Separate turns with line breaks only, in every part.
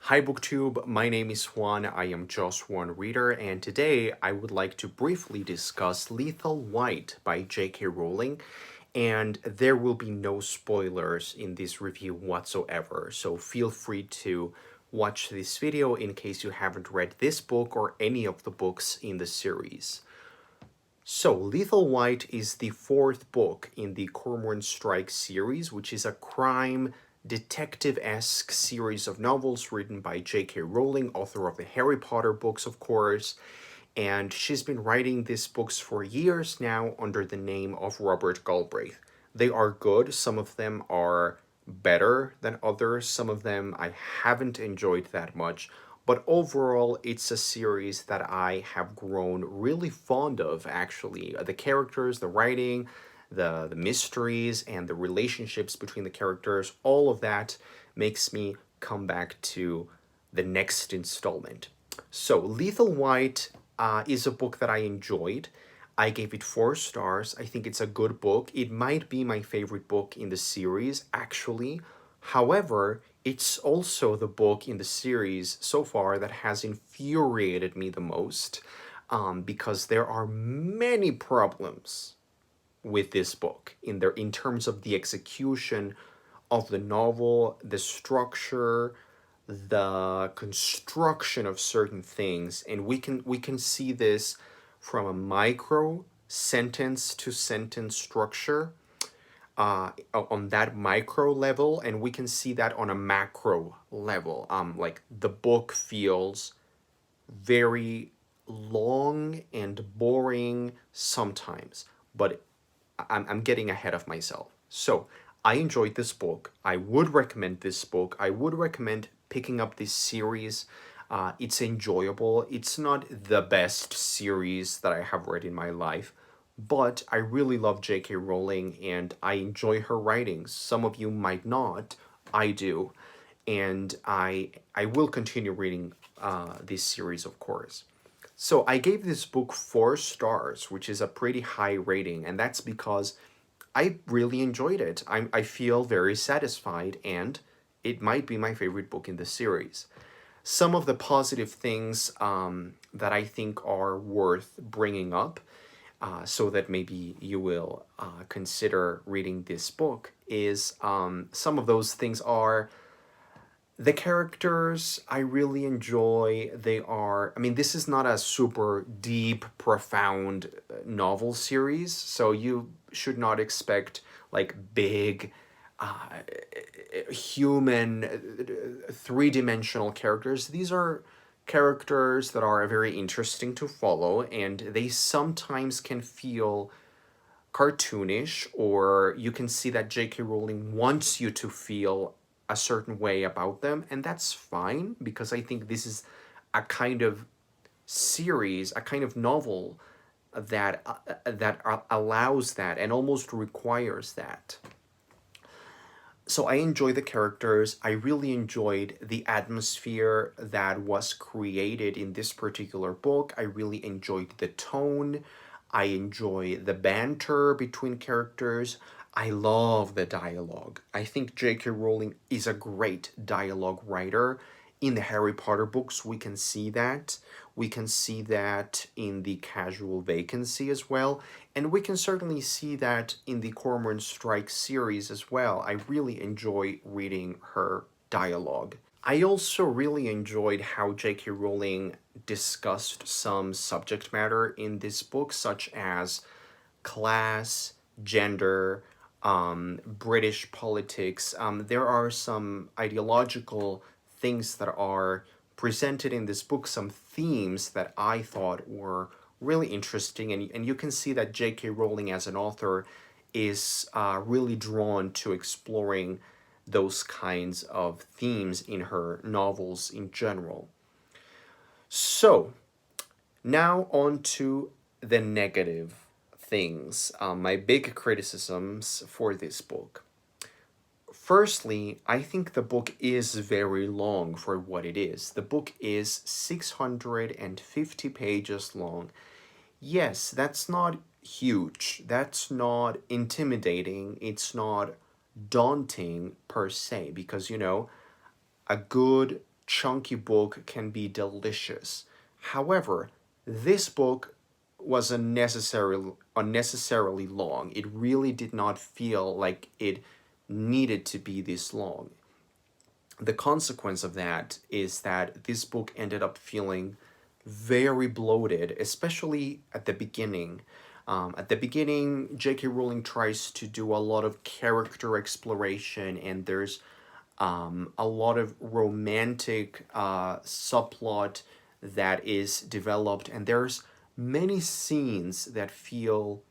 Hi BookTube, my name is Juan, I am just one reader, and today I would like to briefly discuss Lethal White by J.K. Rowling, and there will be no spoilers in this review whatsoever, so feel free to watch this video in case you haven't read this book or any of the books in the series. So, Lethal White is the fourth book in the Cormoran Strike series, which is a crime detective-esque series of novels written by J.K. Rowling, author of the Harry Potter books, of course. And she's been writing these books for years now under the name of Robert Galbraith. They are good. Some of them are better than others. Some of them I haven't enjoyed that much. But overall, it's a series that I have grown really fond of, actually. The characters, the writing, the mysteries, and the relationships between the characters, all of that makes me come back to the next installment. So, Lethal White is a book that I enjoyed. I gave it 4 stars. I think it's a good book. It might be my favorite book in the series, actually. However, it's also the book in the series so far that has infuriated me the most because there are many problems with this book in terms of the execution of the novel, the structure, the construction of certain things, and we can see this from a micro sentence to sentence structure on that micro level, and we can see that on a macro level. Like the book feels very long and boring sometimes, but I'm getting ahead of myself. So I enjoyed this book. I would recommend this book. I would recommend picking up this series. It's enjoyable. It's not the best series that I have read in my life, but I really love J.K. Rowling and I enjoy her writings. Some of you might not. I do. And I will continue reading this series, of course. So I gave this book 4 stars, which is a pretty high rating, and that's because I really enjoyed it. I feel very satisfied, and it might be my favorite book in the series. Some of the positive things that I think are worth bringing up, so that maybe you will consider reading this book, is some of those things are the characters I really enjoy. They are, I mean, this is not a super deep, profound novel series, so you should not expect like big, human, three-dimensional characters. These are characters that are very interesting to follow, and they sometimes can feel cartoonish, or you can see that J.K. Rowling wants you to feel a certain way about them, and that's fine because I think this is a kind of series, a kind of novel that allows that and almost requires that. So I enjoy the characters. I really enjoyed the atmosphere that was created in this particular book. I really enjoyed the tone. I enjoy the banter between characters. I love the dialogue. I think J.K. Rowling is a great dialogue writer. In the Harry Potter books, we can see that. We can see that in the Casual Vacancy as well. And we can certainly see that in the Cormoran Strike series as well. I really enjoy reading her dialogue. I also really enjoyed how J.K. Rowling discussed some subject matter in this book, such as class, gender, British politics. There are some ideological things that are presented in this book, some themes that I thought were really interesting, and you can see that J.K. Rowling as an author is really drawn to exploring those kinds of themes in her novels in general. So, now on to the negative things, my big criticisms for this book. Firstly, I think the book is very long for what it is. The book is 650 pages long. Yes, that's not huge. That's not intimidating. It's not daunting per se, because, a good chunky book can be delicious. However, this book was unnecessarily long. It really did not feel like it needed to be this long. The consequence of that is that this book ended up feeling very bloated, especially at the beginning. At the beginning, J.K. Rowling tries to do a lot of character exploration, and there's a lot of romantic subplot that is developed, and there's many scenes that feel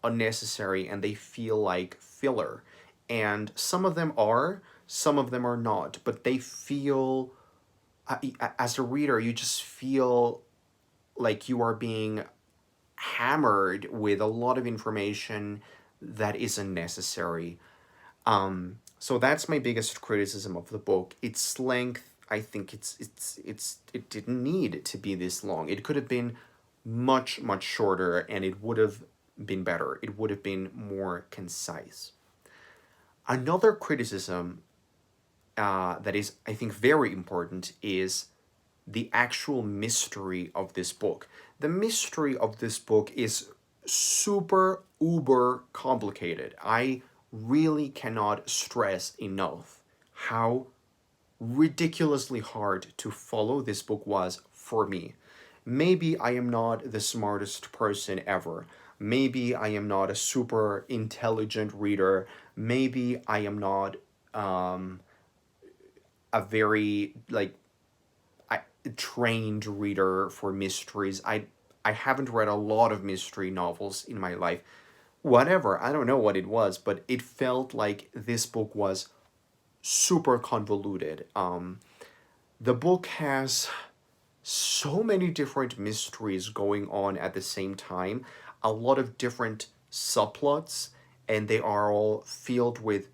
unnecessary and they feel like filler. And some of them are, some of them are not, but they feel, as a reader, you just feel like you are being hammered with a lot of information that isn't necessary. So that's my biggest criticism of the book. Its length, I think it didn't need to be this long. It could have been much shorter, and it would have been better. It would have been more concise. Another criticism that is, I think, very important is the actual mystery of this book. The mystery of this book is super uber complicated. I really cannot stress enough how ridiculously hard to follow this book was for me. Maybe I am not the smartest person ever. Maybe I am not a super intelligent reader. Maybe I am not a very trained reader for mysteries. I haven't read a lot of mystery novels in my life. Whatever, I don't know what it was, but it felt like this book was super convoluted. The book has so many different mysteries going on at the same time, a lot of different subplots, and they are all filled with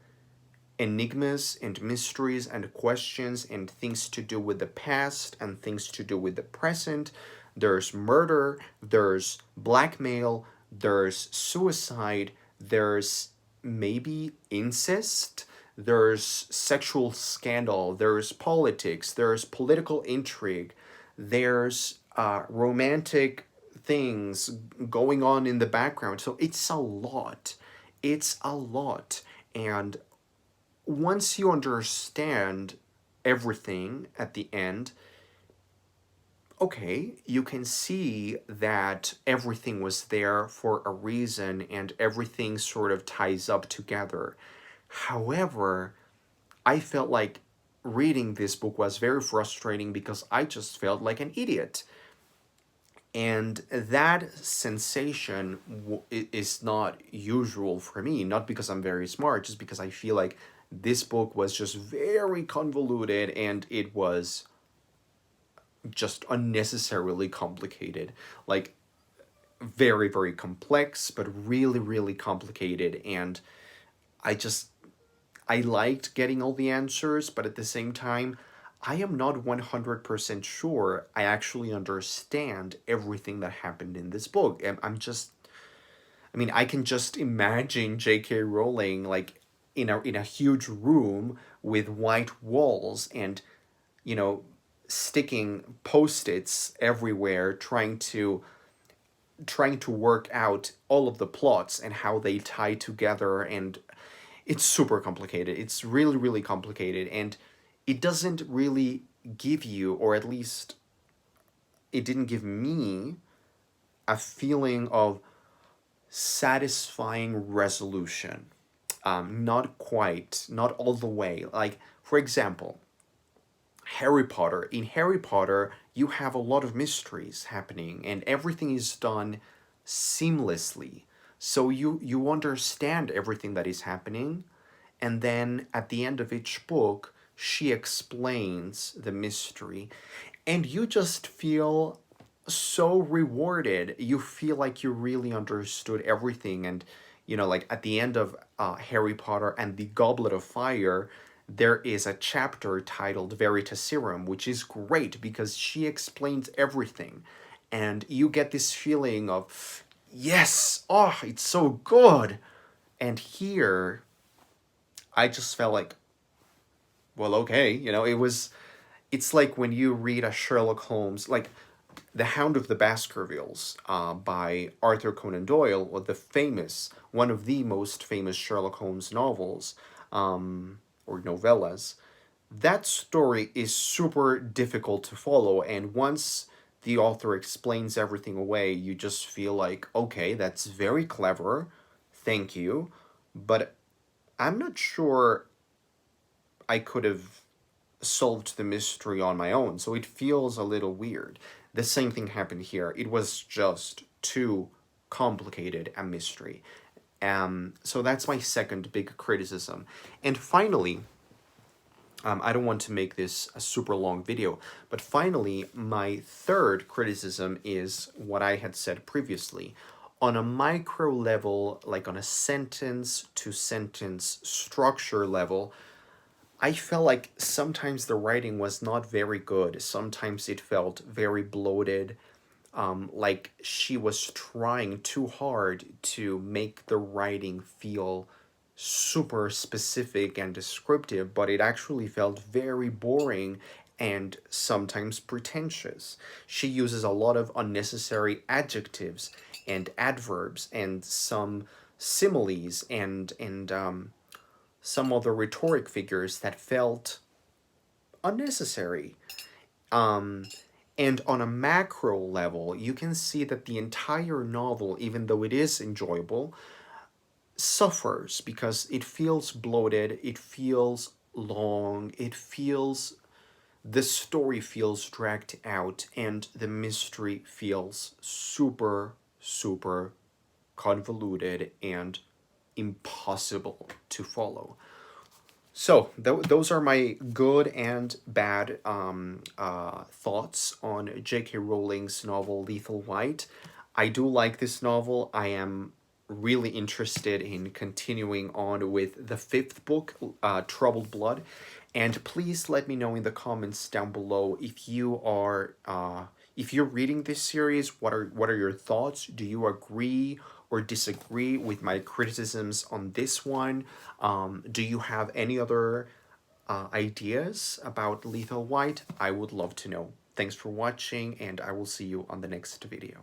enigmas and mysteries and questions and things to do with the past and things to do with the present. There's murder, there's blackmail, there's suicide, there's maybe incest, there's sexual scandal, there's politics, there's political intrigue, there's romantic things going on in the background. So it's a lot. It's a lot. And once you understand everything at the end, okay, you can see that everything was there for a reason and everything sort of ties up together. However, I felt like reading this book was very frustrating because I just felt like an idiot. And that sensation is not usual for me, not because I'm very smart, just because I feel like this book was just very convoluted and it was just unnecessarily complicated. Like, very complex, but really complicated. And I just, I liked getting all the answers, but at the same time, I am not 100% sure I actually understand everything that happened in this book. I'm just, I mean, I can just imagine J.K. Rowling like in a huge room with white walls and, you know, sticking post-its everywhere trying to work out all of the plots and how they tie together, and it's super complicated. It's really complicated, and it doesn't really give you, or at least it didn't give me, a feeling of satisfying resolution. Not quite, not all the way. Like, for example, Harry Potter. In Harry Potter, you have a lot of mysteries happening, and everything is done seamlessly. So you understand everything that is happening, and then at the end of each book, she explains the mystery, and you just feel so rewarded. You feel like you really understood everything, and like at the end of Harry Potter and the Goblet of Fire, there is a chapter titled Veritaserum, which is great because she explains everything, and you get this feeling of yes, oh, it's so good. And here, I just felt like, well, okay, it was it's like when you read a Sherlock Holmes, like The Hound of the Baskervilles by Arthur Conan Doyle, or one of the most famous Sherlock Holmes novels, or novellas. That story is super difficult to follow, and once the author explains everything away, you just feel like, okay, that's very clever, thank you, but I'm not sure I could have solved the mystery on my own, so it feels a little weird. The same thing happened here. It was just too complicated a mystery. So that's my second big criticism. And finally, I don't want to make this a super long video, but finally, my third criticism is what I had said previously. On a micro level, like on a sentence to sentence structure level, I felt like sometimes the writing was not very good. Sometimes it felt very bloated, like she was trying too hard to make the writing feel super specific and descriptive, but it actually felt very boring and sometimes pretentious. She uses a lot of unnecessary adjectives and adverbs and some similes and some other rhetoric figures that felt unnecessary. Um, and on a macro level, you can see that the entire novel, even though it is enjoyable, suffers because it feels bloated, it feels long, the story feels dragged out, and the mystery feels super, super convoluted and impossible to follow. So those are my good and bad thoughts on J.K. Rowling's novel Lethal White. I do like this novel. I am really interested in continuing on with the fifth book, Troubled Blood. And please let me know in the comments down below if you're reading this series. What are your thoughts? Do you agree or disagree with my criticisms on this one? Do you have any other ideas about Lethal White? I would love to know. Thanks for watching, and I will see you on the next video.